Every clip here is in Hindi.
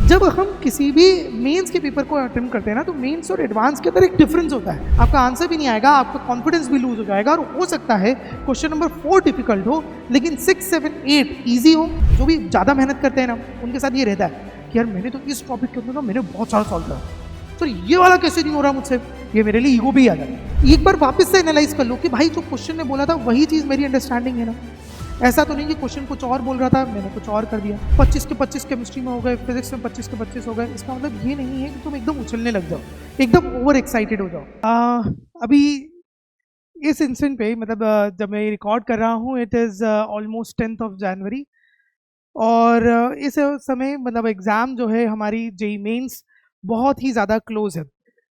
जब हम किसी भी मेंस के पेपर को अटेम्प्ट करते हैं ना, तो मेंस और एडवांस के अंदर एक डिफरेंस होता है। आपका आंसर भी नहीं आएगा, आपका कॉन्फिडेंस भी लूज हो जाएगा, और हो सकता है क्वेश्चन नंबर 4 डिफिकल्ट हो लेकिन 6, 7, 8 ईजी हो। जो भी ज़्यादा मेहनत करते हैं ना, उनके साथ ये रहता है कि यार मैंने तो इस टॉपिक के अंदर ना मैंने बहुत सारा सॉल्व करा, तो ये वाला कैसे नहीं हो रहा मुझसे, ये मेरे लिए ईगो भी आ जाता है। एक बार वापस से एनालाइज कर लो कि भाई जो क्वेश्चन ने बोला था वही चीज़ मेरी अंडरस्टैंडिंग है ना। ऐसा तो नहीं कि क्वेश्चन कुछ और बोल रहा था, मैंने कुछ और कर दिया। 25 के 25 केमिस्ट्री में हो गए, फिजिक्स में 25 के 25 हो गए। इसका मतलब ये नहीं है कि तुम एकदम उछलने लग जाओ, एकदम ओवर एक्साइटेड हो जाओ। अभी इस इंस्टेंट पे मतलब जब मैं रिकॉर्ड कर रहा हूँ, it is almost 10th of January, और इस समय मतलब एग्ज़ाम जो है हमारी जेईई मेंस बहुत ही ज़्यादा क्लोज है।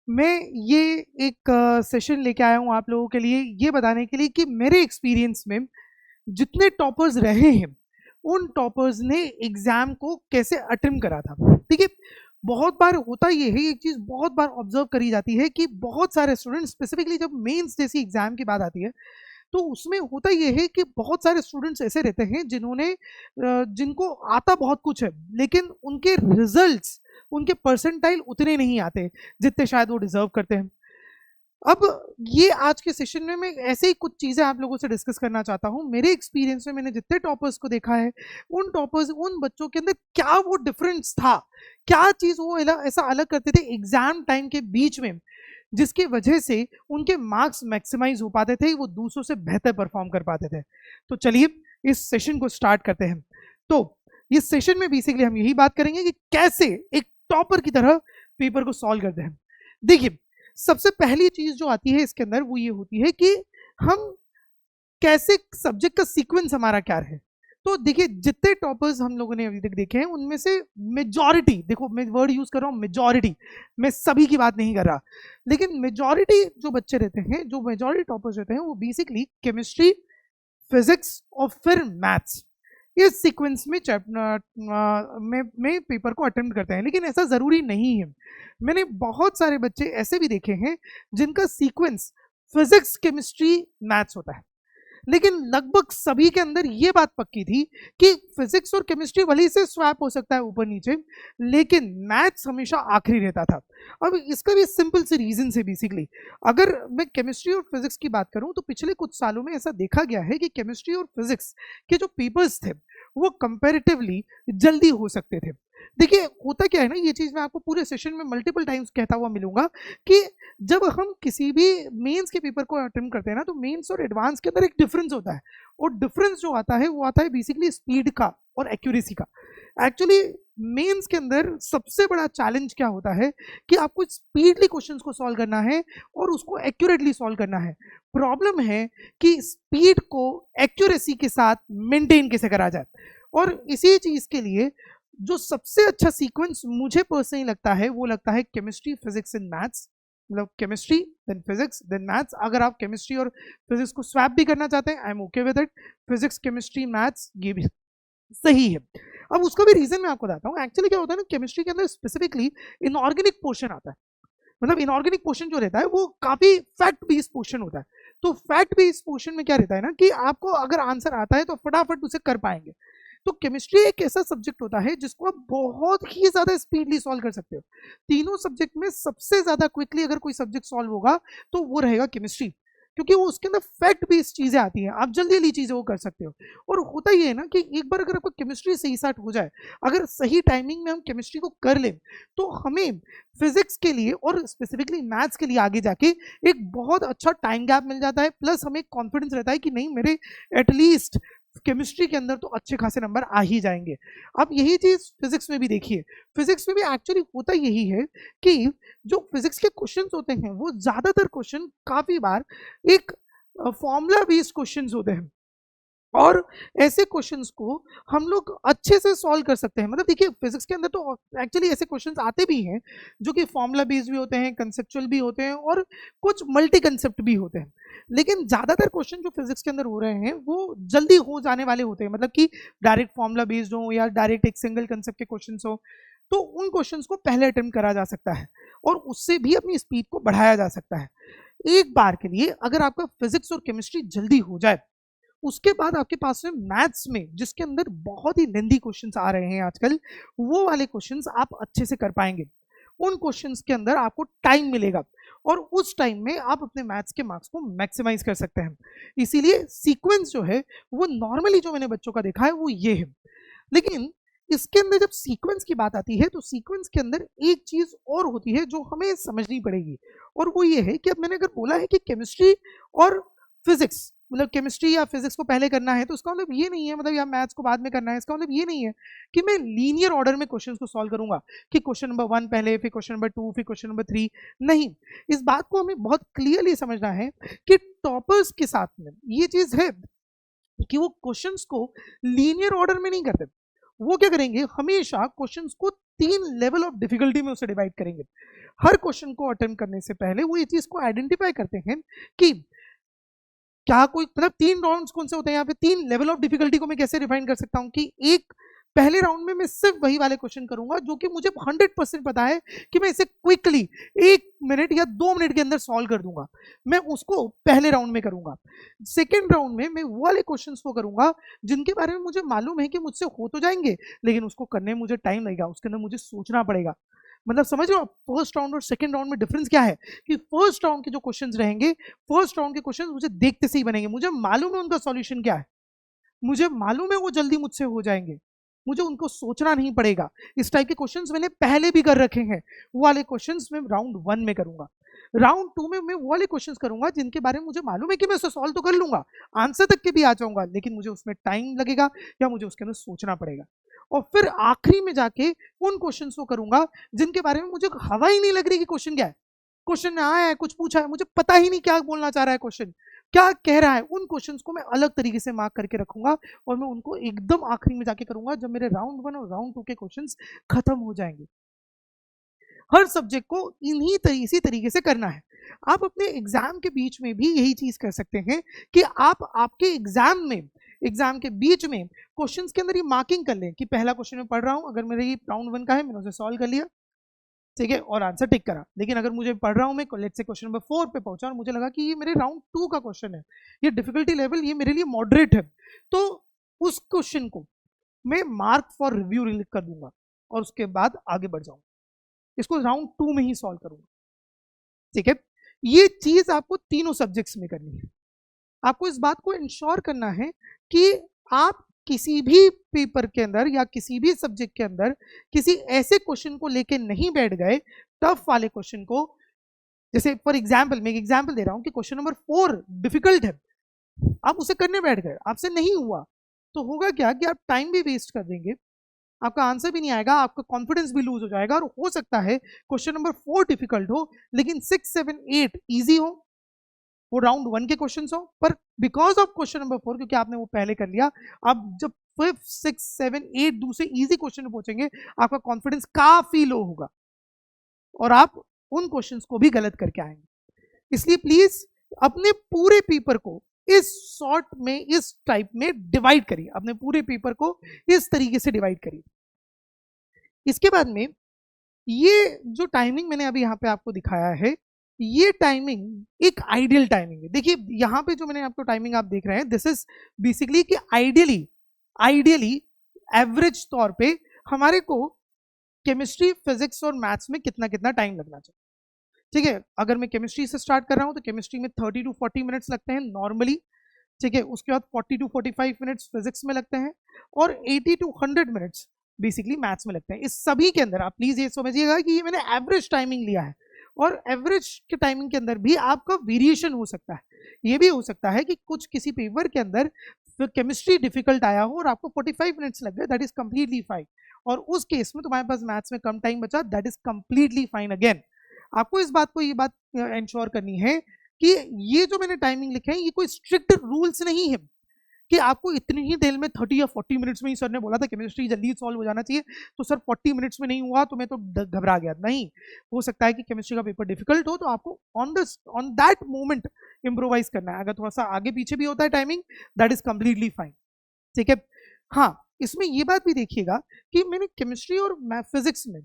मैं ये एक सेशन लेके आया हूँ आप लोगों के लिए, ये बताने के लिए कि मेरे एक्सपीरियंस में जितने टॉपर्स रहे हैं उन टॉपर्स ने एग्जाम को कैसे अटेम्प्ट करा था। ठीक है, बहुत बार होता ये है, एक चीज बहुत बार ऑब्जर्व करी जाती है कि बहुत सारे स्टूडेंट, स्पेसिफिकली जब मेंस जैसी एग्जाम की बात आती है, तो उसमें होता ये है कि बहुत सारे स्टूडेंट्स ऐसे रहते हैं जिन्होंने जिनको आता बहुत कुछ है, लेकिन उनके रिजल्ट्स, उनके परसेंटाइल उतने नहीं आते जितने शायद वो डिजर्व करते हैं। अब ये आज के सेशन में मैं ऐसे ही कुछ चीज़ें आप लोगों से डिस्कस करना चाहता हूँ। मेरे एक्सपीरियंस में मैंने जितने टॉपर्स को देखा है, उन टॉपर्स, उन बच्चों के अंदर क्या वो डिफरेंस था, क्या चीज़ वो ऐसा अलग करते थे एग्जाम टाइम के बीच में, जिसकी वजह से उनके मार्क्स मैक्सिमाइज हो पाते थे, वो दूसरों से बेहतर परफॉर्म कर पाते थे। तो चलिए इस सेशन को स्टार्ट करते हैं। तो इस सेशन में बेसिकली हम यही बात करेंगे कि कैसे एक टॉपर की तरह पेपर को सॉल्व करते हैं। देखिए, सबसे पहली चीज जो आती है इसके अंदर वो ये होती है कि हम कैसे सब्जेक्ट का सीक्वेंस हमारा क्या है। तो देखिए, जितने टॉपर्स हम लोगों ने अभी तक देखे हैं उनमें से मेजॉरिटी, देखो मैं वर्ड यूज कर रहा हूँ मेजॉरिटी, मैं सभी की बात नहीं कर रहा, लेकिन मेजॉरिटी जो बच्चे रहते हैं, जो मेजॉरिटी टॉपर्स रहते हैं, वो बेसिकली केमिस्ट्री, फिजिक्स और फिर मैथ्स, इस सीक्वेंस में में पेपर को अटेम्प्ट करते हैं। लेकिन ऐसा ज़रूरी नहीं है। मैंने बहुत सारे बच्चे ऐसे भी देखे हैं जिनका सीक्वेंस फिजिक्स, केमिस्ट्री, मैथ्स होता है, लेकिन लगभग सभी के अंदर ये बात पक्की थी कि फिजिक्स और केमिस्ट्री भले से स्वैप हो सकता है ऊपर नीचे, लेकिन मैथ्स हमेशा आखिरी रहता था। अब इसका भी सिंपल से रीजन है। बेसिकली अगर मैं केमिस्ट्री और फिजिक्स की बात करूं, तो पिछले कुछ सालों में ऐसा देखा गया है कि केमिस्ट्री और फिजिक्स के जो पेपर्स थे वो कंपैरेटिवली जल्दी हो सकते थे। देखिए, होता क्या है ना, ये चीज मैं आपको पूरे सेशन में मल्टीपल टाइम्स कहता हुआ मिलूंगा कि जब हम किसी भी मेंस के पेपर को अटेम्प्ट करते हैं ना, तो मेंस और एडवांस के अंदर एक डिफरेंस होता है, और डिफरेंस जो आता है वो आता है बेसिकली स्पीड का और एक्यूरेसी का। एक्चुअली मेंस के अंदर सबसे बड़ा चैलेंज क्या होता है कि आपको स्पीडली क्वेश्चंस को सॉल्व करना है और उसको एक्यूरेटली सॉल्व करना है। प्रॉब्लम है कि स्पीड को एक्यूरेसी के साथ मेंटेन कैसे करा जाए, और इसी चीज के लिए जो सबसे अच्छा सीक्वेंस मुझे पर्सनली लगता है वो लगता है केमिस्ट्री, फिजिक्स एंड मैथ्स। मतलब chemistry then physics then maths. अगर आप केमिस्ट्री और फिजिक्स को स्वैप भी करना चाहते हैं, I am okay with it. Physics, chemistry, maths, ये भी सही है। अब उसका भी रीजन मैं आपको बताता हूँ। एक्चुअली क्या होता है ना, केमिस्ट्री के अंदर स्पेसिफिकली इनऑर्गेनिक पोर्शन आता है। मतलब इनऑर्गेनिक पोर्शन जो रहता है वो काफी फैक्ट बेस्ड पोर्शन होता है। तो फैक्ट बेस्ड पोर्शन में क्या रहता है ना कि आपको अगर आंसर आता है तो फटाफट उसे कर पाएंगे। तो केमिस्ट्री एक ऐसा सब्जेक्ट होता है जिसको आप बहुत ही ज्यादा स्पीडली सॉल्व कर सकते हो। तीनों सब्जेक्ट में सबसे ज्यादा क्विकली अगर कोई सब्जेक्ट सॉल्व होगा तो वो रहेगा केमिस्ट्री, क्योंकि वो उसके अंदर फैक्ट बेस्ड चीजें आती हैं, आप जल्दी जल्दी चीजें वो कर सकते हो। और होता ही है ना कि एक बार अगर आपको केमिस्ट्री सही साट हो जाए, अगर सही टाइमिंग में हम केमिस्ट्री को कर लें, तो हमें फिजिक्स के लिए और स्पेसिफिकली मैथ्स के लिए आगे जाके एक बहुत अच्छा टाइम गैप मिल जाता है। प्लस हमें कॉन्फिडेंस रहता है कि नहीं, मेरे एटलीस्ट केमिस्ट्री के अंदर तो अच्छे खासे नंबर आ ही जाएंगे। अब यही चीज फिजिक्स में भी देखिए। फिजिक्स में भी एक्चुअली होता यही है कि जो फिजिक्स के क्वेश्चंस होते हैं वो ज्यादातर क्वेश्चन काफी बार एक फॉर्मूला बेस्ड क्वेश्चंस होते हैं, और ऐसे क्वेश्चंस को हम लोग अच्छे से सॉल्व कर सकते हैं। मतलब देखिए, फिजिक्स के अंदर तो एक्चुअली ऐसे क्वेश्चंस आते भी हैं जो कि फॉर्मूला बेस्ड भी होते हैं, कंसेप्चुअल भी होते हैं, और कुछ मल्टी कंसेप्ट भी होते हैं। लेकिन ज्यादातर क्वेश्चन जो फिजिक्स के अंदर हो रहे हैं वो जल्दी हो जाने वाले होते हैं, मतलब कि डायरेक्ट फॉर्मूला बेस्ड हो या डायरेक्ट एक सिंगल कंसेप्ट के क्वेश्चन हो, तो उन क्वेश्चंस को पहले अटेम्प्ट करा जा सकता है और उससे भी अपनी स्पीड को बढ़ाया जा सकता है। एक बार के लिए अगर आपका फिजिक्स और केमिस्ट्री जल्दी हो जाए, उसके बाद आपके पास में मैथ्स में जिसके अंदर बहुत ही लेंदी क्वेश्चंस आ रहे हैं आजकल, वो वाले क्वेश्चंस आप अच्छे से कर पाएंगे। उन क्वेश्चंस के अंदर आपको टाइम मिलेगा और उस टाइम में आप अपने मैथ्स के मार्क्स को मैक्सिमाइज कर सकते हैं। इसीलिए सीक्वेंस जो है वो नॉर्मली जो मैंने बच्चों का देखा है वो ये है। लेकिन इसके अंदर जब सीक्वेंस की बात आती है तो सीक्वेंस के अंदर एक चीज और होती है जो हमें समझनी पड़ेगी, और वो ये है कि अब मैंने अगर बोला है कि केमिस्ट्री और फिजिक्स, मतलब केमिस्ट्री या फिजिक्स को पहले करना है, तो इसका मतलब ये नहीं है, मतलब या मैथ्स को बाद में करना है, इसका मतलब ये नहीं है कि मैं लीनियर ऑर्डर में क्वेश्चन को सॉल्व करूंगा कि क्वेश्चन नंबर 1 पहले, फिर क्वेश्चन नंबर 2, फिर क्वेश्चन नंबर 3। नहीं, इस बात को हमें बहुत क्लियरली समझना है कि टॉपर्स के साथ में ये चीज है कि वो क्वेश्चंस को लीनियर ऑर्डर में नहीं करते। वो क्या करेंगे, हमेशा क्वेश्चंस को 3 लेवल ऑफ डिफिकल्टी में उसे डिवाइड करेंगे। हर क्वेश्चन को अटेम्प्ट करने से पहले वो ये चीज को आइडेंटिफाई करते हैं कि क्या कोई, मतलब 3 राउंड्स कौन से होते हैं यहाँ पे, 3 लेवल ऑफ डिफिकल्टी को मैं कैसे डिफाइन कर सकता हूँ कि एक पहले राउंड में मैं सिर्फ वही वाले क्वेश्चन करूंगा जो कि मुझे 100% पता है कि मैं इसे क्विकली 1 मिनट या 2 मिनट के अंदर सॉल्व कर दूंगा, मैं उसको पहले राउंड में करूंगा। सेकेंड राउंड में मैं वो वाले क्वेश्चन को करूंगा जिनके बारे में मुझे मालूम है कि मुझसे हो तो जाएंगे, लेकिन उसको करने में मुझे टाइम लगेगा, उसके अंदर मुझे सोचना पड़ेगा। मतलब समझ रहे हो आप, फर्स्ट राउंड और सेकंड राउंड में डिफरेंस क्या है कि फर्स्ट राउंड के जो क्वेश्चंस रहेंगे, फर्स्ट राउंड के क्वेश्चंस मुझे देखते से ही बनेंगे, मुझे मालूम है उनका सॉल्यूशन क्या है, मुझे मालूम है वो जल्दी मुझसे हो जाएंगे, मुझे उनको सोचना नहीं पड़ेगा। इस टाइप के क्वेश्चंस मैंने पहले भी कर रखे हैं, वो वाले क्वेश्चंस मैं राउंड 1 में करूंगा। राउंड 2 में मैं वो वाले क्वेश्चंस करूंगा जिनके बारे में मुझे मालूम है कि मैं उसे सॉल्व तो कर लूंगा, आंसर तक के भी आ जाऊंगा, लेकिन मुझे उसमें टाइम लगेगा या मुझे उसके अंदर सोचना पड़ेगा। और फिर आखिरी में जाके उन क्वेश्चंस को करूंगा जिनके बारे में मुझे हवा ही नहीं लग रही कि क्वेश्चन क्या है, क्वेश्चन में आया है, कुछ पूछा है, मुझे पता ही नहीं क्या बोलना चाह रहा है क्वेश्चन, क्या कह रहा है। उन क्वेश्चंस को मैं अलग तरीके से मार्क करके रखूंगा और मैं उनको एकदम आखिरी में जाके करूंगा जब मेरे राउंड 1 और राउंड 2 के क्वेश्चंस खत्म हो जाएंगे। हर सब्जेक्ट को इसी तरीके से करना है। आप अपने एग्जाम के बीच में भी यही चीज कर सकते हैं कि आप आपके एग्जाम के बीच में क्वेश्चंस के अंदर ये मार्किंग कर लें कि पहला क्वेश्चन मैं पढ़ रहा हूं, अगर मेरे ये राउंड 1 का है मैंने उसे सॉल्व कर लिया, ठीक है, और आंसर टिक करा। लेकिन अगर मुझे पढ़ रहा हूं मैं, लेट्स से क्वेश्चन नंबर 4 पे पहुंचा और मुझे लगा कि ये मेरे राउंड 2 का क्वेश्चन है, ये डिफिकल्टी लेवल ये मेरे लिए मॉडरेट है, तो उस क्वेश्चन को मैं मार्क फॉर रिव्यू लिख कर दूंगा और उसके बाद आगे बढ़ जाऊंगा, इसको राउंड 2 में ही सॉल्व करूंगा। ठीक है, ये चीज आपको तीनों सब्जेक्ट्स में करनी है। आपको इस बात को इंश्योर करना है कि आप किसी भी पेपर के अंदर या किसी भी सब्जेक्ट के अंदर किसी ऐसे क्वेश्चन को लेके नहीं बैठ गए, टफ वाले क्वेश्चन को, जैसे फॉर एग्जाम्पल मैं एक एग्जाम्पल दे रहा हूं कि क्वेश्चन नंबर 4 डिफिकल्ट है, आप उसे करने बैठ गए, आपसे नहीं हुआ, तो होगा क्या कि आप टाइम भी वेस्ट कर देंगे, आपका आंसर भी नहीं आएगा, आपका कॉन्फिडेंस भी लूज हो जाएगा, और हो सकता है क्वेश्चन नंबर 4 डिफिकल्ट हो लेकिन 6, 7, 8 इजी हो, वो राउंड 1 के क्वेश्चन हो, पर बिकॉज ऑफ क्वेश्चन नंबर 4 क्योंकि आपने वो पहले कर लिया, अब जब 5, 6, 7, 8 दूसरे इजी क्वेश्चन में पहुंचेंगे आपका कॉन्फिडेंस काफी लो होगा और आप उन क्वेश्चंस को भी गलत करके आएंगे। इसलिए प्लीज अपने पूरे पेपर को इस शॉर्ट में, इस टाइप में डिवाइड करिए, अपने पूरे पेपर को इस तरीके से डिवाइड करिए। इसके बाद में ये जो टाइमिंग मैंने अभी यहाँ पे आपको दिखाया है, ये टाइमिंग एक आइडियल टाइमिंग है। देखिए यहाँ पे जो मैंने आपको टाइमिंग आप देख रहे हैं, दिस इज बेसिकली कि आइडियली एवरेज तौर पे हमारे को केमिस्ट्री, फिजिक्स और मैथ्स में कितना कितना टाइम लगना चाहिए। ठीक है, अगर मैं केमिस्ट्री से स्टार्ट कर रहा हूँ तो केमिस्ट्री में 30 to 40 मिनट्स लगते हैं नॉर्मली, ठीक है, उसके बाद 40 to 45 मिनट्स फिजिक्स में लगते हैं और 80 to 100 मिनट्स बेसिकली मैथ्स में लगते हैं। इस सभी के अंदर आप प्लीज ये समझिएगा कि ये मैंने एवरेज टाइमिंग लिया है, और एवरेज के टाइमिंग के अंदर भी आपका वेरिएशन हो सकता है। ये भी हो सकता है कि कुछ किसी पेपर के अंदर केमिस्ट्री डिफिकल्ट आया हो और आपको 45 मिनट्स लग गए, दैट इज कंप्लीटली फाइन, और उस केस में तुम्हारे पास मैथ्स में कम टाइम बचा, that is completely fine again. आपको इस बात को, ये बात इंश्योर करनी है कि ये जो मैंने टाइमिंग लिखे हैं ये कोई स्ट्रिक्ट रूल्स नहीं है कि आपको इतनी ही देर में 30 या 40 मिनट्स में ही, सर ने बोला था केमिस्ट्री जल्दी सॉल्व हो जाना चाहिए तो सर 40 मिनट्स में नहीं हुआ तो मैं तो घबरा गया। नहीं, हो सकता है कि केमिस्ट्री का पेपर डिफिकल्ट हो तो आपको ऑन दैट मोमेंट इम्प्रोवाइज करना है। अगर थोड़ा सा आगे पीछे भी होता है timing, that is completely fine. ठीक है, हाँ, इसमें ये बात भी देखिएगा कि मैंने केमिस्ट्री और फिजिक्स में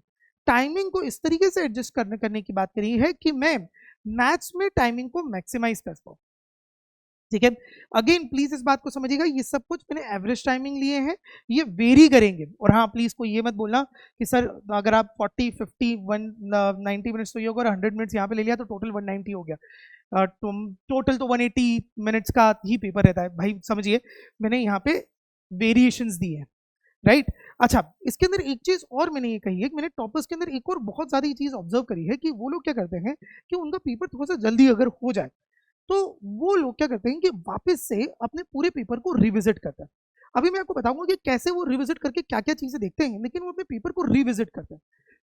टाइमिंग को इस तरीके से एडजस्ट करने की बात करी है कि मैं मैथ्स में टाइमिंग को मैक्सिमाइज कर पाऊँ। ठीक है। अगेन प्लीज इस बात को समझिएगा, ये सब कुछ मैंने एवरेज टाइमिंग लिए हैं, ये वेरी करेंगे। और हाँ प्लीज कोई ये मत बोलना कि सर अगर आप 40 50 90 मिनट्स तो ये होगा और 100 मिनट्स यहाँ पे ले लिया तो टोटल 190 हो गया, टोटल तो 180 मिनट्स का ही पेपर रहता है। भाई समझिए मैंने यहाँ पे वेरिएशंस दी है, राइट। अच्छा इसके अंदर एक चीज और मैंने ये कही है कि मैंने टॉपर्स के अंदर एक और बहुत ज्यादा ये चीज ऑब्जर्व करी है कि वो लोग क्या करते हैं कि उनका पेपर थोड़ा सा जल्दी अगर हो जाए तो वो लोग क्या करते हैं कि वापस से अपने पूरे पेपर को रिविजिट करते हैं। अभी मैं आपको बताऊंगा कि कैसे वो रिविजिट करके क्या क्या चीजें देखते हैं, लेकिन वो अपने पेपर को रिविजिट करते हैं।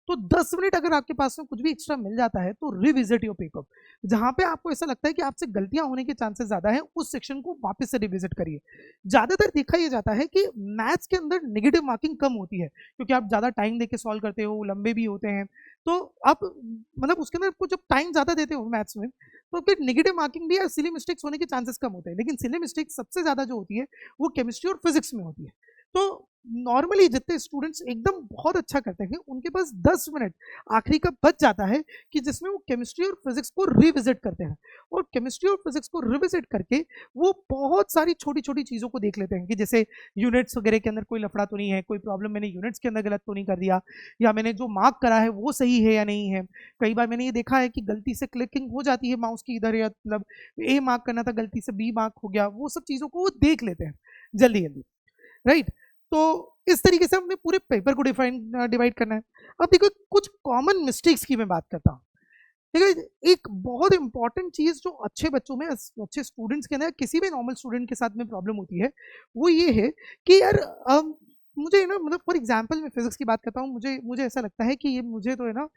तो 10 मिनट अगर आपके पास में कुछ भी एक्स्ट्रा मिल जाता है तो रिविजिट योर पेपर। जहां पे आपको ऐसा लगता है कि आपसे गलतियां होने के चांसेस ज्यादा है, उस सेक्शन को वापस से रिविजिट करिए। ज्यादातर देखा यह जाता है कि मैथ्स के अंदर नेगेटिव मार्किंग कम होती है क्योंकि आप ज्यादा टाइम देके सॉल्व करते हो, लंबे भी होते हैं, तो आप मतलब उसके अंदर आपको जब टाइम ज्यादा देते हो मैथ्स में तो फिर नेगेटिव मार्किंग भी या सिली मिस्टेक्स होने के चांसेस कम होते हैं। लेकिन सिली मिस्टेक्स सबसे ज्यादा जो होती है वो केमिस्ट्री और फिजिक्स में होती है। तो नॉर्मली जितने स्टूडेंट्स एकदम बहुत अच्छा करते हैं उनके पास 10 मिनट आखिरी का बच जाता है कि जिसमें वो केमिस्ट्री और फिजिक्स को रिविजिट करते हैं। और केमिस्ट्री और फिजिक्स को रिविजिट करके वो बहुत सारी छोटी छोटी चीज़ों को देख लेते हैं कि जैसे यूनिट्स वगैरह के अंदर कोई लफड़ा तो नहीं है, कोई प्रॉब्लम मैंने यूनिट्स के अंदर गलत तो नहीं कर दिया, या मैंने जो मार्क करा है वो सही है या नहीं है। कई बार मैंने ये देखा है कि गलती से क्लिकिंग हो जाती है माउस की इधर, या मतलब ए मार्क करना था गलती से बी मार्क हो गया, वो सब चीज़ों को वो देख लेते हैं जल्दी जल्दी, राइट। तो इस तरीके से हमने पूरे पेपर को डिवाइड करना है। अब देखो कुछ कॉमन मिस्टेक्स की मैं बात करता हूँ। देखो एक बहुत इंपॉर्टेंट चीज जो अच्छे बच्चों में, अच्छे स्टूडेंट्स के अंदर, किसी भी नॉर्मल स्टूडेंट के साथ में प्रॉब्लम होती है वो ये है कि यार मुझे ना, मतलब फॉर एग्जांपल मैं फिजिक्स की बात करता हूँ, मुझे मुझे ऐसा लगता है कि ये मुझे तो है ना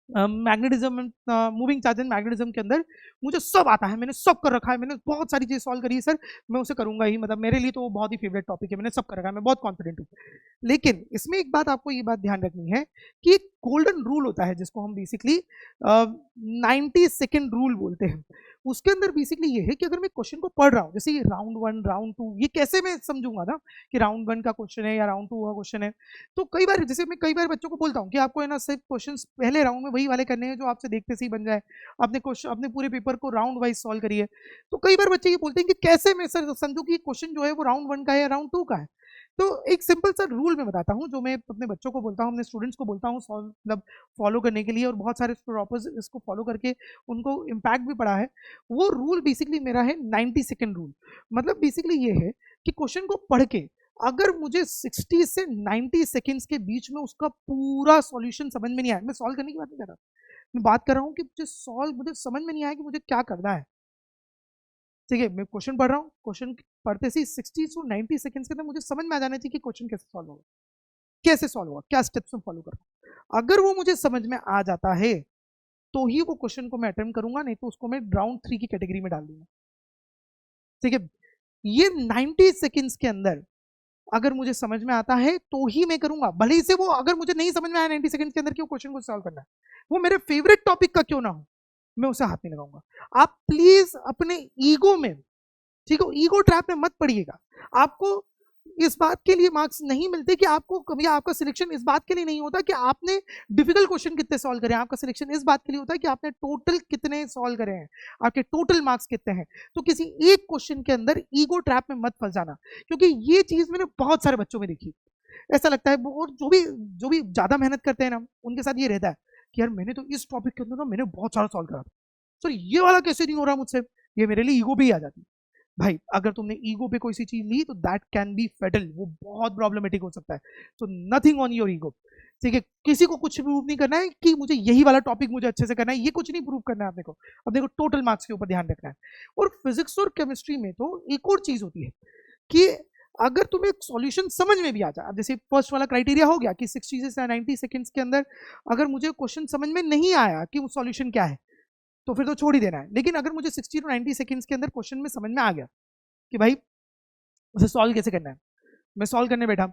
magnetism, moving charge and magnetism के अंदर मुझे सब आता है, मैंने सब कर रखा है, मैंने बहुत सारी चीज़ सॉल्व करी है सर, मैं उसे करूंगा ही, मतलब मेरे लिए तो वो बहुत ही फेवरेट टॉपिक है, मैंने सब कर रखा है, मैं बहुत कॉन्फिडेंट हूँ। लेकिन इसमें एक बात आपको ये बात ध्यान रखनी है कि एक गोल्डन रूल होता है जिसको हम बेसिकली 90 सेकेंड रूल बोलते हैं। उसके अंदर बेसिकली ये है कि अगर मैं क्वेश्चन को पढ़ रहा हूँ, जैसे राउंड 1 राउंड 2, ये कैसे मैं समझूंगा ना कि राउंड 1 का क्वेश्चन है या राउंड 2 का क्वेश्चन है। तो कई बार जैसे मैं कई बार बच्चों को बोलता हूँ कि आपको है ना सिर्फ क्वेश्चन पहले राउंड में वही वाले करने हैं जो आपसे देखते से ही बन जाए, अपने क्वेश्चन अपने पूरे पेपर को राउंड वाइज सॉल्व करिए। तो कई बार बच्चे ये बोलते हैं कि कैसे मैं सर समझूं कि क्वेश्चन जो है वो राउंड 1 का है या राउंड 2 का है। तो एक सिंपल सा रूल मैं बताता हूँ जो मैं अपने बच्चों को बोलता हूँ, अपने स्टूडेंट्स को बोलता हूँ मतलब फॉलो करने के लिए, और बहुत सारे टॉपर्स इसको फॉलो करके उनको इम्पैक्ट भी पड़ा है। वो रूल बेसिकली मेरा है 90 सेकेंड रूल। मतलब बेसिकली ये है कि क्वेश्चन को पढ़ के अगर मुझे 60 से 90 सेकेंड्स के बीच में उसका पूरा सॉल्यूशन समझ में नहीं आया, मैं सॉल्व करने की बात नहीं कर रहा, मैं बात कर रहा हूँ कि मुझे समझ में नहीं आया कि मुझे क्या करना है। ठीक है, मैं क्वेश्चन पढ़ रहा हूँ, क्वेश्चन पढ़ते से 60 से 90 सेकंड्स के अंदर मुझे समझ में आ जाना चाहिए कि क्वेश्चन कैसे सॉल्व होगा, कैसे सॉल्व होगा, क्या स्टेप्स में फॉलो करना। अगर वो मुझे समझ में आ जाता है तो ही वो क्वेश्चन को मैं अटेम्प्ट करूंगा, नहीं तो उसको मैं राउंड 3 की कैटेगरी में डाल दूंगा। ठीक है, ये 90 सेकंड्स के अंदर अगर मुझे समझ में आता है तो ही मैं करूंगा, भले ही से वो अगर मुझे नहीं समझ में आया 90 सेकंड के अंदर कि वो क्वेश्चन को सॉल्व करना है, वो मेरे फेवरेट टॉपिक का क्यों ना हो, मैं उसे हाथ नहीं लगाऊंगा। आप प्लीज अपने ईगो में, ठीक है, ईगो ट्रैप में मत पड़िएगा। आपको इस बात के लिए मार्क्स नहीं मिलते कि आपको कभी, आपका सिलेक्शन इस बात के लिए नहीं होता कि आपने डिफिकल्ट क्वेश्चन कितने सॉल्व करे हैं, आपका सिलेक्शन इस बात के लिए होता है कि आपने टोटल कितने सॉल्व करे हैं, आपके टोटल मार्क्स कितने हैं। तो किसी एक क्वेश्चन के अंदर ईगो ट्रैप में मत फंस जाना, क्योंकि ये चीज मैंने बहुत सारे बच्चों में देखी। ऐसा लगता है, और जो भी ज्यादा मेहनत करते हैं ना उनके साथ ये रहता है कि यार मैंने तो इस टॉपिक के अंदर ना मैंने बहुत सारा सॉल्व करा था, सर ये वाला कैसे नहीं हो रहा मुझसे, ये मेरे लिए ईगो भी आ जाती है। भाई अगर तुमने ईगो पे कोई सी चीज ली तो दैट कैन बी फेटल, वो बहुत प्रॉब्लमेटिक हो सकता है। तो नथिंग ऑन योर ईगो, ठीक है। किसी को कुछ प्रूव नहीं करना है कि मुझे यही वाला टॉपिक मुझे अच्छे से करना है, ये कुछ नहीं प्रूव करना है अपने को टोटल मार्क्स के ऊपर ध्यान रखना है। और फिजिक्स और केमिस्ट्री में तो एक और चीज होती है कि अगर तुम्हें सॉल्यूशन समझ में भी आ जाए, जैसे फर्स्ट वाला क्राइटेरिया हो गया कि 60 से 90 सेकंड्स के अंदर अगर मुझे क्वेश्चन समझ में नहीं आया कि वो सॉल्यूशन क्या है तो फिर तो छोड़ ही देना है। लेकिन अगर मुझे 60 टू 90 सेकंड्स के अंदर क्वेश्चन में समझ में आ गया कि भाई उसे सॉल्व कैसे करना है, मैं सॉल्व करने बैठा,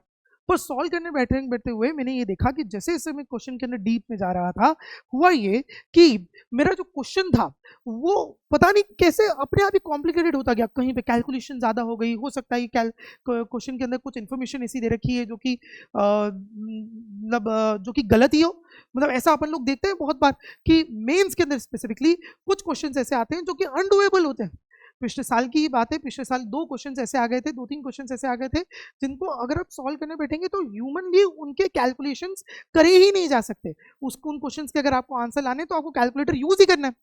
पर सॉल्व करने बैठते हुए मैंने ये देखा कि जैसे जैसे मैं क्वेश्चन के अंदर डीप में जा रहा था, हुआ ये कि मेरा जो क्वेश्चन था वो पता नहीं कैसे अपने आप ही कॉम्प्लिकेटेड होता गया, कहीं पे कैलकुलेशन ज्यादा हो गई, हो सकता है क्वेश्चन के अंदर कुछ इन्फॉर्मेशन ऐसी दे रखी है जो कि मतलब जो कि गलत ही हो। मतलब ऐसा अपन लोग देखते हैं बहुत बार कि मेंस के अंदर स्पेसिफिकली कुछ क्वेश्चंस ऐसे आते हैं जो कि अनडूएबल होते हैं। पिछले साल की ही बात है, पिछले साल 2 क्वेश्चंस ऐसे आ गए थे, 2-3 क्वेश्चंस ऐसे आ गए थे जिनको अगर आप सॉल्व करने बैठेंगे तो ह्यूमनली उनके कैलकुलेशंस करे ही नहीं जा सकते। उसको उन क्वेश्चंस के अगर आपको आंसर लाने तो आपको कैलकुलेटर यूज ही करना है।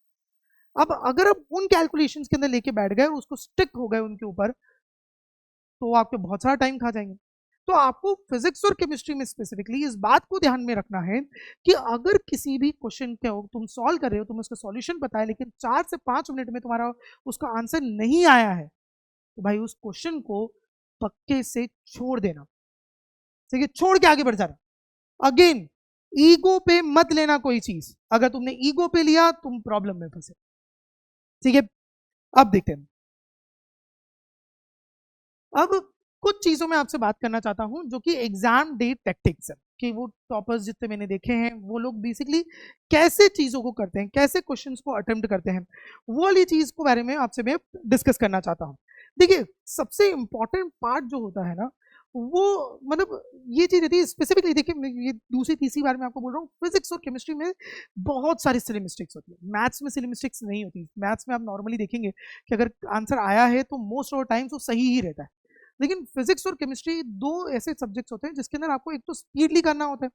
अब अगर आप उन कैलकुलेशंस के अंदर लेके बैठ गए और उसको स्टिक हो गए उनके ऊपर, तो आपके बहुत सारा टाइम खा जाएंगे। तो आपको फिजिक्स और केमिस्ट्री में स्पेसिफिकली इस बात को ध्यान में रखना है कि अगर किसी भी क्वेश्चन के तुम सॉल्व कर रहे हो, तुम्हें उसका सॉल्यूशन पता है, लेकिन 4 से 5 मिनट में तुम्हारा उसका आंसर नहीं आया है, तो भाई उस क्वेश्चन को पक्के से छोड़ देना, ठीक है, छोड़ के आगे बढ़ जाना। अगेन ईगो पे मत लेना कोई चीज, अगर तुमने ईगो पे लिया तुम प्रॉब्लम में फंसे, ठीक है। अब देखते हैं, अब कुछ चीजों में आपसे बात करना चाहता हूं जो कि एग्जाम डे टैक्टिक्स है, कि वो टॉपर्स जितने मैंने देखे हैं वो लोग बेसिकली कैसे चीजों को करते हैं, कैसे क्वेश्चंस को अटेम्प्ट करते हैं, वो वाली चीज को बारे में आपसे मैं डिस्कस करना चाहता हूं। देखिए सबसे इंपॉर्टेंट पार्ट जो होता है ना, वो मतलब ये चीज रहती है स्पेसिफिकली, देखिए ये दूसरी तीसरी बार मैं आपको बोल रहा हूँ, फिजिक्स और केमिस्ट्री में बहुत सारी सिली मिस्टेक्स होती है, मैथ्स में सिली मिस्टेक्स नहीं होती। मैथ्स में आप नॉर्मली देखेंगे कि अगर आंसर आया है तो मोस्ट ऑफ टाइम्स वो सही ही रहता है, लेकिन फिजिक्स और केमिस्ट्री दो ऐसे सब्जेक्ट्स होते हैं जिसके अंदर आपको एक तो स्पीडली करना होता है,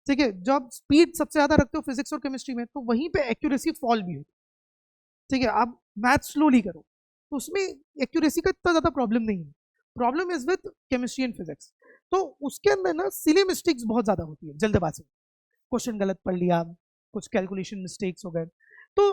ठीक है, जब स्पीड सबसे ज्यादा रखते हो फिजिक्स और केमिस्ट्री में तो वहीं पे एक्यूरेसी फॉल भी होती है, ठीक है। आप मैथ स्लोली करो तो उसमें एक्यूरेसी का इतना ज्यादा प्रॉब्लम नहीं है, problem is with chemistry and physics. तो उसके अंदर ना सिली मिस्टेक्स बहुत ज्यादा होती है, जल्दबाजी, क्वेश्चन गलत पढ़ लिया, कुछ कैलकुलेशन मिस्टेक्स हो गए। तो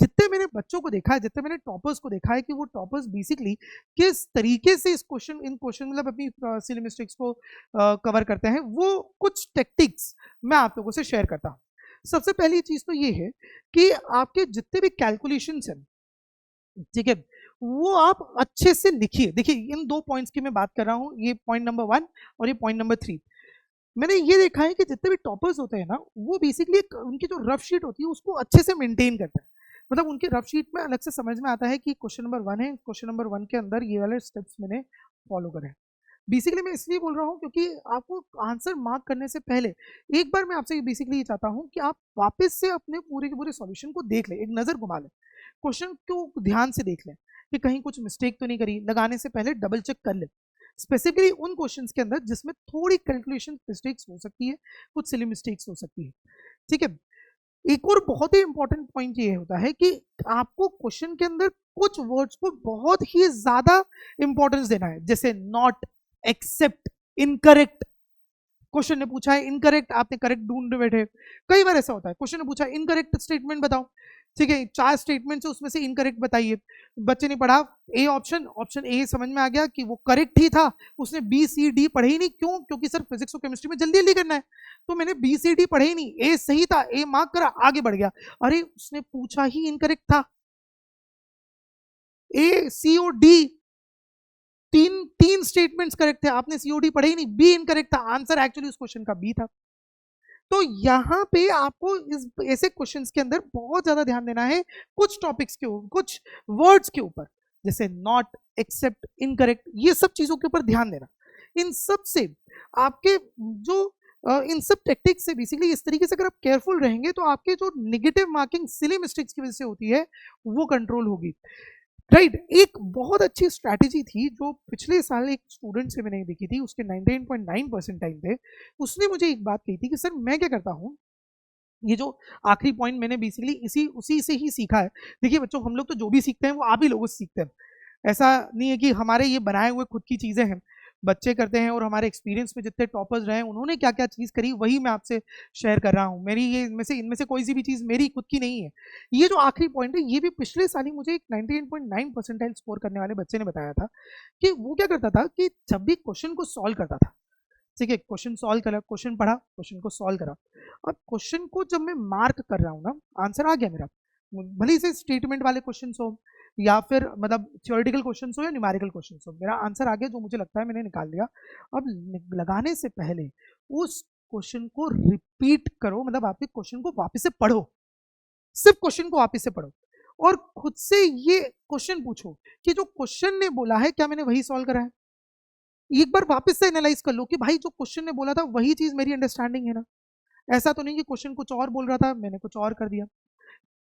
जितने मैंने बच्चों को देखा है, जितने मैंने टॉपर्स को देखा है कि वो टॉपर्स बेसिकली किस तरीके से इस क्वेश्चन इन क्वेश्चन मतलब अपनी सिली मिस्टेक्स को कवर करते हैं, वो कुछ टेक्टिक्स मैं आप लोगों से शेयर करता हूँ। सबसे पहली चीज तो ये है कि आपके जितने भी कैलकुलेशंस हैं, ठीक है, वो आप अच्छे से लिखिए। देखिए इन 2 पॉइंट्स की मैं बात कर रहा हूँ, ये पॉइंट नंबर 1 और ये पॉइंट नंबर 3। मैंने ये देखा है कि जितने भी टॉपर्स होते हैं ना, वो बेसिकली उनकी जो रफ शीट होती है उसको अच्छे से मेंटेन करते हैं, मतलब उनके रफ शीट में अलग से समझ में आता है कि क्वेश्चन नंबर 1 है, क्वेश्चन नंबर 1 के अंदर ये वाले स्टेप्स मैंने फॉलो करे। बेसिकली मैं इसलिए बोल रहा हूँ क्योंकि आपको आंसर मार्क करने से पहले एक बार मैं आपसे बेसिकली ये चाहता हूँ कि आप वापस से अपने पूरे के पूरे सॉल्यूशन को देख लें, एक नज़र घुमा लें, क्वेश्चन को ध्यान से देख लें कि कहीं कुछ मिस्टेक तो नहीं करी, लगाने से पहले डबल चेक कर लें, स्पेसिफिकली उन क्वेश्चंस के अंदर जिसमें थोड़ी कैलकुलेशन मिस्टेक्स हो सकती है, कुछ सिली मिस्टेक्स हो सकती है, ठीक है। एक और बहुत ही इंपॉर्टेंट पॉइंट ये होता है कि आपको क्वेश्चन के अंदर कुछ वर्ड्स को बहुत ही ज्यादा इंपॉर्टेंस देना है, जैसे नॉट, एक्सेप्ट, इनकरेक्ट। क्वेश्चन ने पूछा है इनकरेक्ट, आपने करेक्ट ढूंढ बैठे, कई बार ऐसा होता है, क्वेश्चन ने पूछा इनकरेक्ट स्टेटमेंट बताओ, ठीक है, 4 स्टेटमेंट से उसमें से इनकरेक्ट बताइए। बच्चे ने पढ़ा ए ऑप्शन, ऑप्शन ए समझ में आ गया कि वो करेक्ट ही था, उसने बी सी डी पढ़े ही नहीं, क्यों? क्योंकि सर फिजिक्स और केमिस्ट्री में जल्दी जल्दी करना है, तो मैंने बी सी डी पढ़े ही नहीं, ए सही था, ए मार्क करा, आगे बढ़ गया। अरे उसने पूछा ही इनकरेक्ट था, ए सी और डी तीन तीन स्टेटमेंट्स करेक्ट थे, आपने सीओडी पढ़े ही नहीं, बी इनकरेक्ट था, आंसर एक्चुअली उस क्वेश्चन का बी था। तो यहाँ पे आपको इस ऐसे क्वेश्चंस के अंदर बहुत ज्यादा ध्यान देना है कुछ टॉपिक्स के ऊपर, कुछ वर्ड्स के ऊपर, जैसे नॉट, एक्सेप्ट, इनकरेक्ट, ये सब चीजों के ऊपर ध्यान देना। इन सब से आपके जो इन सब टेक्टिक्स से बेसिकली इस तरीके से अगर आप केयरफुल रहेंगे तो आपके जो नेगेटिव मार्किंग सिली मिस्टेक्स की वजह से होती है वो कंट्रोल होगी, राइट। एक बहुत अच्छी स्ट्रैटेजी थी जो पिछले साल एक स्टूडेंट से मैंने देखी थी, उसके 99.9 परसेंटाइल थे। उसने मुझे एक बात कही थी कि सर मैं क्या करता हूँ, ये जो आखिरी पॉइंट मैंने बेसिकली इसी उसी से ही सीखा है। देखिए बच्चों, हम लोग तो जो भी सीखते हैं वो आप ही लोगों से सीखते हैं, ऐसा नहीं है कि हमारे ये बनाए हुए खुद की चीजें हैं, बच्चे करते हैं और हमारे एक्सपीरियंस में जितने टॉपर्स रहे उन्होंने क्या क्या चीज करी वही मैं आपसे शेयर कर रहा हूँ। मेरी ये इनमें से कोई सी भी चीज मेरी खुद की नहीं है। ये जो आखिरी पॉइंट है ये भी पिछले साल ही मुझे एक 98.9 परसेंटाइल स्कोर करने वाले बच्चे ने बताया था कि वो क्या करता था कि जब भी क्वेश्चन को सॉल्व करता था, ठीक है, क्वेश्चन सॉल्व करा, क्वेश्चन पढ़ा, क्वेश्चन को सॉल्व करा, और क्वेश्चन को जब मैं मार्क कर रहा हूँ ना, आंसर आ गया मेरा, भले से स्टेटमेंट वाले क्वेश्चन हो या फिर मतलब थियोरेटिकल क्वेश्चन हो या न्यूमेरिकल क्वेश्चन हो, मेरा आंसर आ गया जो मुझे लगता है मैंने निकाल लिया। अब लगाने से पहले उस क्वेश्चन को रिपीट करो, मतलब आप क्वेश्चन को वापस से पढ़ो, सिर्फ क्वेश्चन को वापस से पढ़ो और खुद से ये क्वेश्चन पूछो कि जो क्वेश्चन ने बोला है क्या मैंने वही सॉल्व करा है। एक बार वापस से एनालाइज कर लो कि भाई जो क्वेश्चन ने बोला था वही चीज मेरी अंडरस्टैंडिंग है ना, ऐसा तो नहीं कि क्वेश्चन कुछ और बोल रहा था मैंने कुछ और कर दिया।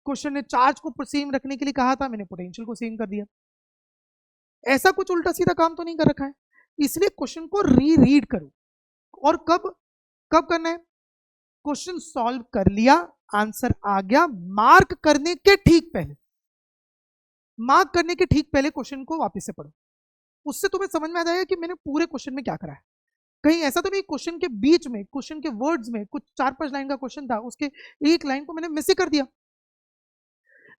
क्वेश्चन ने चार्ज को सेम रखने के लिए कहा था, मैंने पोटेंशियल को सेम कर दिया। ऐसा कुछ उल्टा सीधा काम तो नहीं कर रखा है, इसलिए क्वेश्चन को रीड करो। और कब कब करना है? क्वेश्चन सॉल्व कर लिया, आंसर आ गया, मार्क करने के ठीक पहले क्वेश्चन को वापस से पढ़ो। उससे तुम्हें समझ में आ जाएगा कि मैंने पूरे क्वेश्चन में क्या करा है। कहीं ऐसा तो नहीं क्वेश्चन के बीच में, क्वेश्चन के वर्ड्स में कुछ 4-5 लाइन का क्वेश्चन था, उसके एक लाइन को मैंने मिस ही कर दिया।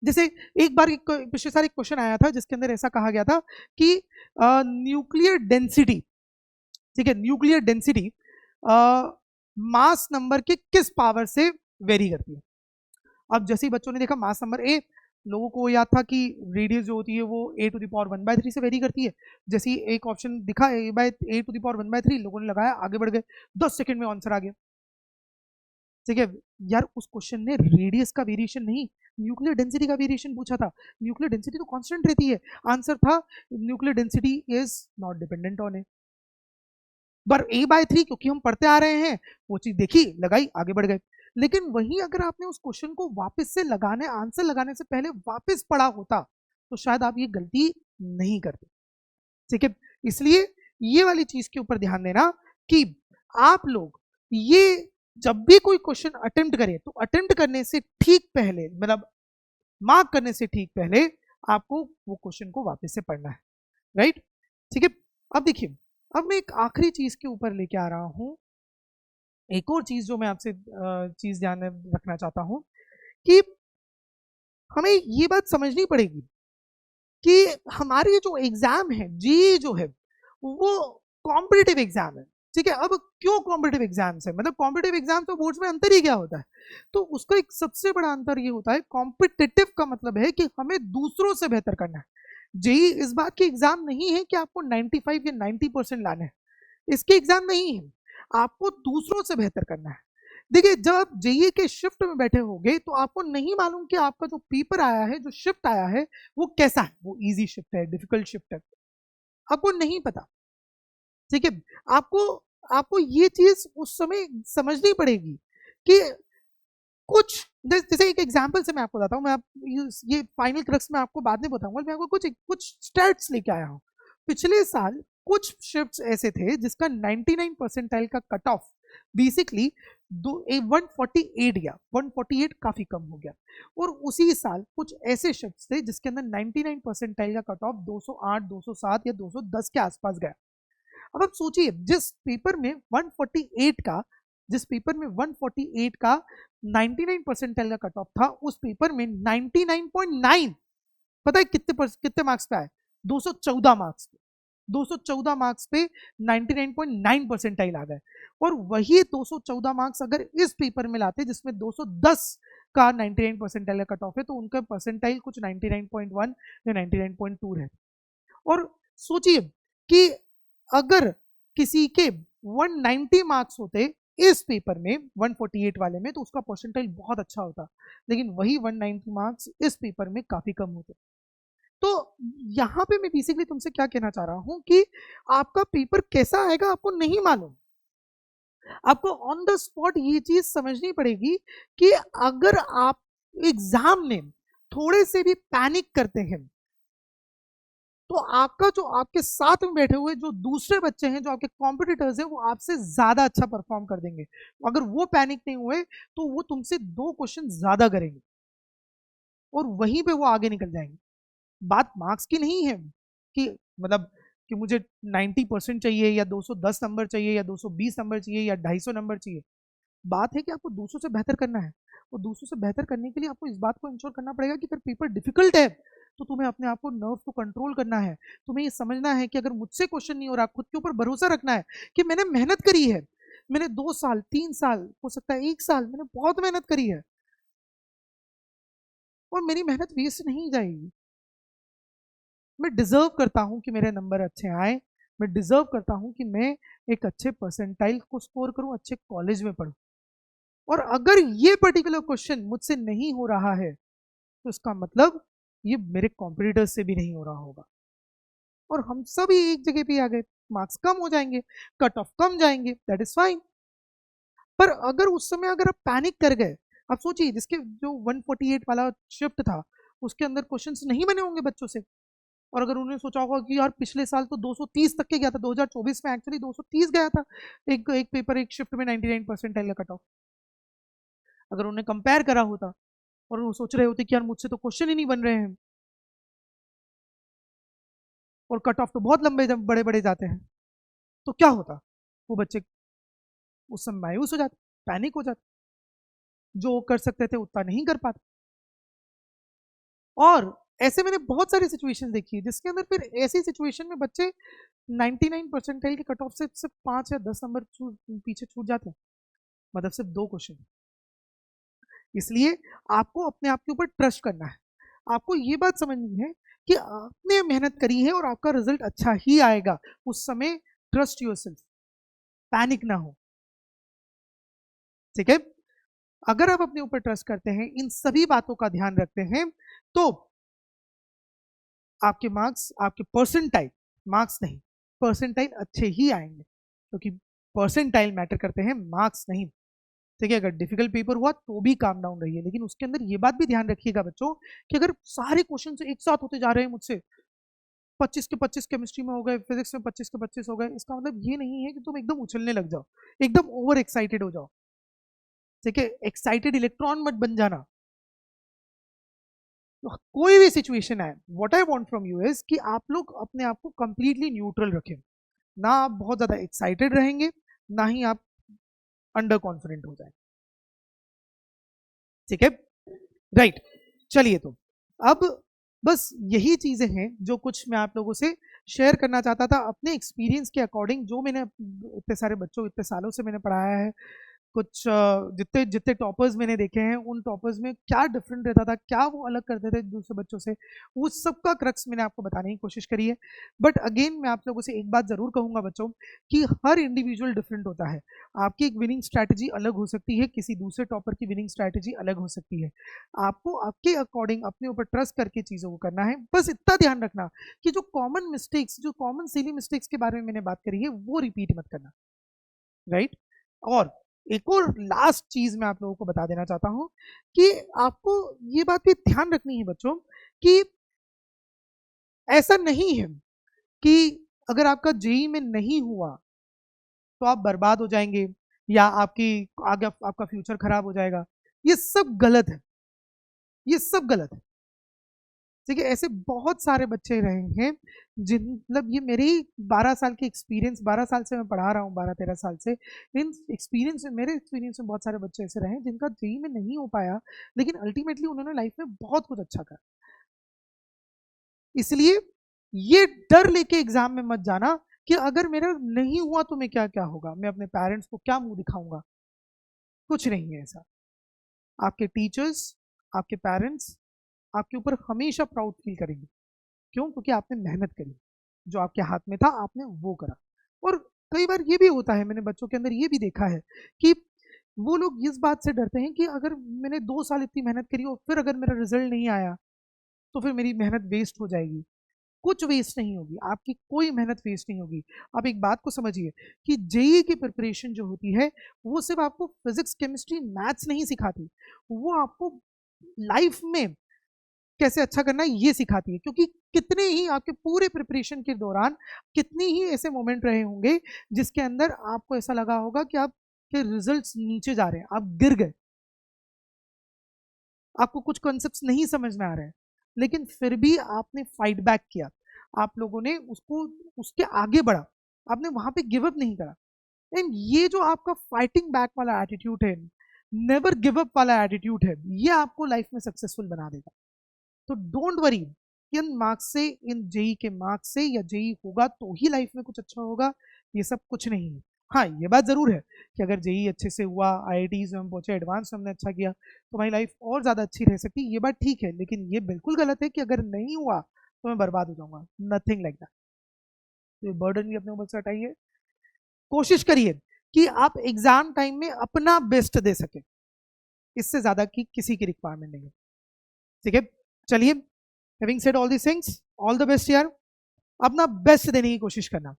जैसे एक बार पिछले साल एक क्वेश्चन आया था जिसके अंदर ऐसा कहा गया था कि न्यूक्लियर डेंसिटी, ठीक है, न्यूक्लियर डेंसिटी मास नंबर के किस पावर से वेरी करती है। अब जैसे ही बच्चों ने देखा मास नंबर ए, लोगों को याद था कि रेडियस जो होती है वो a⁻1/3 से वेरी करती है। जैसे ही एक ऑप्शन दिखा a⁻1/3, लोगों ने लगाया, आगे बढ़ गए, 10 सेकंड में आंसर आ गया। ठीक है यार, उस क्वेश्चन ने रेडियस का वेरिएशन नहीं, न्यूक्लियर डेंसिटी का वेरिएशन पूछा था। न्यूक्लियर डेंसिटी तो कांस्टेंट रहती है। आंसर था nuclear density is not dependent on A. पर a/3 क्योंकि हम पढ़ते आ रहे हैं, वो चीज देखी, लगाई, आगे बढ़ गए। लेकिन वहीं अगर आपने उस क्वेश्चन को वापस से लगाने, आंसर लगाने से पहले वापस पढ़ा होता तो शायद आप ये गलती नहीं करते। ठीक है, इसलिए ये वाली चीज के ऊपर ध्यान देना कि आप लोग ये जब भी कोई क्वेश्चन अटेम्प्ट करें तो अटेम्प्ट करने से ठीक पहले, मतलब मार्क करने से ठीक पहले आपको वो क्वेश्चन को वापस से पढ़ना है। राइट, ठीक है। अब देखिए, अब मैं एक आखिरी चीज के ऊपर लेके आ रहा हूं, एक और चीज जो मैं आपसे चीज ध्यान में रखना चाहता हूं कि हमें ये बात समझनी पड़ेगी कि हमारी जो एग्जाम है, जी जो है वो कॉम्पिटिटिव एग्जाम है। ठीक है, अब क्यों कॉम्पिटिटिव एग्जाम्स है, मतलब कॉम्पिटिटिव एग्जाम तो बोर्ड्स में अंतर ही क्या होता है, तो उसका एक सबसे बड़ा अंतर ये होता है, कॉम्पिटिटिव का मतलब है कि हमें दूसरों से बेहतर करना है। जेई इस बात की एग्जाम नहीं है कि आपको 95 या 90% लाने हैं, इसके एग्जाम नहीं है, आपको दूसरों से बेहतर करना है। देखिए, जब आप जेईई के शिफ्ट में बैठे होगे तो आपको नहीं मालूम कि आपका जो पेपर आया है, जो शिफ्ट आया है, वो कैसा है, वो इजी शिफ्ट है, डिफिकल्ट शिफ्ट है, आपको नहीं पता। ठीक है, आपको आपको ये चीज उस समय समझनी पड़ेगी कि कुछ, जैसे एक एग्जांपल से मैं आपको बताता हूँ, मैं ये फाइनल क्रक्स में आपको बाद में बताऊंगा, मैं आपको कुछ स्टैट्स लेके आया हूँ। पिछले साल कुछ शिफ्ट्स ऐसे थे जिसका 99 परसेंटाइल का कट ऑफ बेसिकली 148 गया, 148 काफी कम हो गया। और उसी साल कुछ ऐसे शिफ्ट्स थे जिसके अंदर 99 परसेंटाइल का कट ऑफ 208, 207 या 210 के आसपास गया। अब आप सोचिए, जिस पेपर में 148 का 99 परसेंटाइल का कट ऑफ था, उस पेपर में 99.9 पता है कितने मार्क्स पे आए? 214 मार्क्स पे, 214 मार्क्स पे 99.9 परसेंटाइल आ गए। और वही 214 मार्क्स अगर इस पेपर में लाते जिसमें 210 का 99 परसेंटाइल का कट ऑफ है, तो उनका परसेंटाइल कुछ 99.1 या 99.2 रहता। और सोचिए कि अगर किसी के 190 मार्क्स होते इस पेपर में 148 वाले में, तो उसका परसेंटाइल बहुत अच्छा होता, लेकिन वही 190 मार्क्स इस पेपर में काफी कम होते। तो यहां पे मैं बेसिकली तुमसे क्या कहना चाह रहा हूं कि आपका पेपर कैसा आएगा आपको नहीं मालूम, आपको ऑन द स्पॉट ये चीज समझनी पड़ेगी कि अगर आप एग्जाम में थोड़े से भी पैनिक करते हैं तो आपका जो आपके साथ में बैठे हुए जो दूसरे बच्चे हैं, जो आपके कॉम्पिटिटर्स हैं, वो आपसे ज्यादा अच्छा परफॉर्म कर देंगे। अगर वो पैनिक नहीं हुए तो वो तुमसे 2 क्वेश्चन ज्यादा करेंगे और वहीं पे वो आगे निकल जाएंगे। बात मार्क्स की नहीं है कि मतलब कि मुझे 90% चाहिए या 210 नंबर चाहिए या 220 नंबर चाहिए या 250 नंबर चाहिए। बात है कि आपको दूसरों से बेहतर करना है, और दूसरों से बेहतर करने के लिए आपको इस बात को इंश्योर करना पड़ेगा कि अगर पेपर डिफिकल्ट है तो तुम्हें अपने आप को नर्व को कंट्रोल करना है। तुम्हें ये समझना है कि अगर मुझसे क्वेश्चन नहीं हो रहा, खुद के ऊपर भरोसा रखना है कि मैंने मेहनत करी है, मैंने 2 साल 3 साल हो सकता है 1 साल मैंने बहुत मेहनत करी है और मेरी मेहनत वेस्ट नहीं जाएगी। मैं डिजर्व करता हूं कि मेरे नंबर अच्छे आए, मैं डिजर्व करता हूं कि मैं एक अच्छे परसेंटाइल को स्कोर करूं, अच्छे कॉलेज में पढ़ूं। और अगर ये पर्टिकुलर क्वेश्चन मुझसे नहीं हो रहा है तो इसका मतलब ये मेरे कॉम्पिटिटर्स से भी नहीं हो रहा होगा, और हम सभी एक जगह पे आ गए, मार्क्स कम हो जाएंगे, कट ऑफ कम जाएंगे, दैट इज फाइन। पर अगर उस समय अगर आप पैनिक कर गए, आप सोचिए जिसके जो 148 वाला शिफ्ट था उसके अंदर क्वेश्चंस नहीं बने होंगे बच्चों से, और अगर उन्होंने सोचा होगा कि यार पिछले साल तो 230 तक के गया था, 2024 में एक्चुअली 230 गया था एक पेपर एक शिफ्ट में 99 परसेंटाइल का कट ऑफ, अगर उन्होंने कंपेयर करा होता और वो सोच रहे होते कि यार मुझसे तो क्वेश्चन ही नहीं बन रहे हैं और कट ऑफ तो बहुत लंबे बड़े बड़े जाते हैं, तो क्या होता? वो बच्चे उस समय मायूस हो जाते, पैनिक हो जाते, जो कर सकते थे उतना नहीं कर पाते। और ऐसे मैंने बहुत सारी सिचुएशन देखी है जिसके अंदर फिर ऐसी सिचुएशन में बच्चे 99 परसेंटाइल के कट ऑफ से सिर्फ 5 या 10 नंबर पीछे छूट जाते हैं, मतलब सिर्फ 2 क्वेश्चन। इसलिए आपको अपने आप के ऊपर ट्रस्ट करना है, आपको ये बात समझनी है कि आपने मेहनत करी है और आपका रिजल्ट अच्छा ही आएगा। उस समय ट्रस्ट योरसेल्फ, पैनिक ना हो, ठीक है? अगर आप अपने ऊपर ट्रस्ट करते हैं, इन सभी बातों का ध्यान रखते हैं, तो आपके मार्क्स, आपके परसेंटाइल, मार्क्स नहीं, परसेंटाइल अच्छे ही आएंगे, क्योंकि परसेंटाइल मैटर करते हैं, मार्क्स नहीं। ठीक है, अगर डिफिकल्ट पेपर हुआ तो भी काम डाउन रहिए, लेकिन उसके अंदर ये बात भी ध्यान रखिएगा बच्चों कि अगर सारे क्वेश्चन एक साथ होते जा रहे हैं मुझसे, 25 के 25 केमिस्ट्री में हो गए, फिजिक्स में 25 के 25 हो गए, इसका मतलब ये नहीं है कि तुम एकदम उछलने लग जाओ, एकदम ओवर एक्साइटेड हो जाओ। ठीक है, एक्साइटेड इलेक्ट्रॉन मत बन जाना। तो कोई भी सिचुएशन है, what I want from you is कि आप लोग अपने आप को कंप्लीटली न्यूट्रल रखें, ना आप बहुत ज्यादा एक्साइटेड रहेंगे, ना ही आप अंडर कॉन्फिडेंट हो जाए। ठीक है, राइट। चलिए, तो अब बस यही चीजें हैं जो कुछ मैं आप लोगों से शेयर करना चाहता था अपने एक्सपीरियंस के अकॉर्डिंग, जो मैंने इतने सारे बच्चों, इतने सालों से मैंने पढ़ाया है, कुछ जितने जितने टॉपर्स मैंने देखे हैं, उन टॉपर्स में क्या डिफरेंट रहता था, क्या वो अलग करते थे दूसरे बच्चों से, उस सब का क्रक्स मैंने आपको बताने की कोशिश करी है। बट अगेन मैं आप लोगों से एक बात जरूर कहूंगा बच्चों कि हर इंडिविजुअल डिफरेंट होता है। आपकी एक विनिंग स्ट्रैटेजी अलग हो सकती है, किसी दूसरे टॉपर की विनिंग स्ट्रैटेजी अलग हो सकती है। आपको आपके अकॉर्डिंग अपने ऊपर ट्रस्ट करके चीज़ों को करना है। बस इतना ध्यान रखना कि जो कॉमन मिस्टेक्स, जो कॉमन सिली मिस्टेक्स के बारे में मैंने बात करी है, वो रिपीट मत करना, राइट? और एक और लास्ट चीज मैं आप लोगों को बता देना चाहता हूं कि आपको ये बात भी ध्यान रखनी है बच्चों कि ऐसा नहीं है कि अगर आपका जेई में नहीं हुआ तो आप बर्बाद हो जाएंगे या आपकी आगे आपका फ्यूचर खराब हो जाएगा। ये सब गलत है, ये सब गलत है। ठीक है, ऐसे बहुत सारे बच्चे रहे हैं जिन, मतलब ये मेरे ही 12 साल के एक्सपीरियंस, 12 साल से मैं पढ़ा रहा हूँ, 12-13 साल से, इन एक्सपीरियंस में, मेरे एक्सपीरियंस में बहुत सारे बच्चे ऐसे रहे जिनका जेई में नहीं हो पाया, लेकिन अल्टीमेटली उन्होंने लाइफ में बहुत कुछ अच्छा करा। इसलिए ये डर लेके एग्जाम में मत जाना कि अगर मेरा नहीं हुआ तो मैं क्या क्या होगा, मैं अपने पेरेंट्स को क्या मुंह दिखाऊंगा। कुछ नहीं है ऐसा। आपके टीचर्स, आपके पेरेंट्स आपके ऊपर हमेशा प्राउड फील करेंगे। क्यों? क्योंकि आपने मेहनत करी, जो आपके हाथ में था आपने वो करा। और कई बार ये भी होता है, मैंने बच्चों के अंदर ये भी देखा है कि वो लोग इस बात से डरते हैं कि अगर मैंने 2 साल इतनी मेहनत करी और फिर अगर मेरा रिजल्ट नहीं आया तो फिर मेरी मेहनत वेस्ट हो जाएगी। कुछ वेस्ट नहीं होगी, आपकी कोई मेहनत वेस्ट नहीं होगी। आप एक बात को समझिए कि जेई की प्रिपरेशन जो होती है वो सिर्फ आपको फिजिक्स, केमिस्ट्री, मैथ्स नहीं सिखाती, वो आपको लाइफ में कैसे अच्छा करना है ये सिखाती है। क्योंकि कितने ही आपके पूरे प्रिपरेशन के दौरान कितने ही ऐसे मोमेंट रहे होंगे जिसके अंदर आपको ऐसा लगा होगा कि आपके रिजल्ट्स नीचे जा रहे हैं, आप गिर गए, आपको कुछ कॉन्सेप्ट्स नहीं समझ में आ रहे हैं, लेकिन फिर भी आपने फाइट बैक किया, आप लोगों ने उसको, उसके आगे बढ़ा, आपने वहां पे गिव अप नहीं करा। एंड ये जो आपका फाइटिंग बैक वाला एटीट्यूड है, नेवर गिव अप वाला एटीट्यूड है, ये आपको लाइफ में सक्सेसफुल बना देगा। तो डोंट वरी, इन मार्क्स से, इन जेई के मार्क्स से या जेई होगा तो ही लाइफ में कुछ अच्छा होगा, ये सब कुछ नहीं है। हाँ, ये बात जरूर है कि अगर जेई अच्छे से हुआ, आईआईटीज में हम पहुंचे, एडवांस हमने अच्छा किया, तो हमारी लाइफ और ज्यादा अच्छी रह सकती है, ये बात ठीक है। लेकिन ये बिल्कुल गलत है कि अगर नहीं हुआ तो मैं बर्बाद हो जाऊंगा, नथिंग लाइक दैट। तो बर्डन भी अपने ऊपर से हटाइए, कोशिश करिए कि आप एग्जाम टाइम में अपना बेस्ट दे सके, इससे ज्यादा की किसी की रिक्वायरमेंट नहीं है। ठीक है, चलिए, having said all these things, all the best यार, अपना बेस्ट देने की कोशिश करना।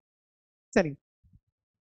चलिए।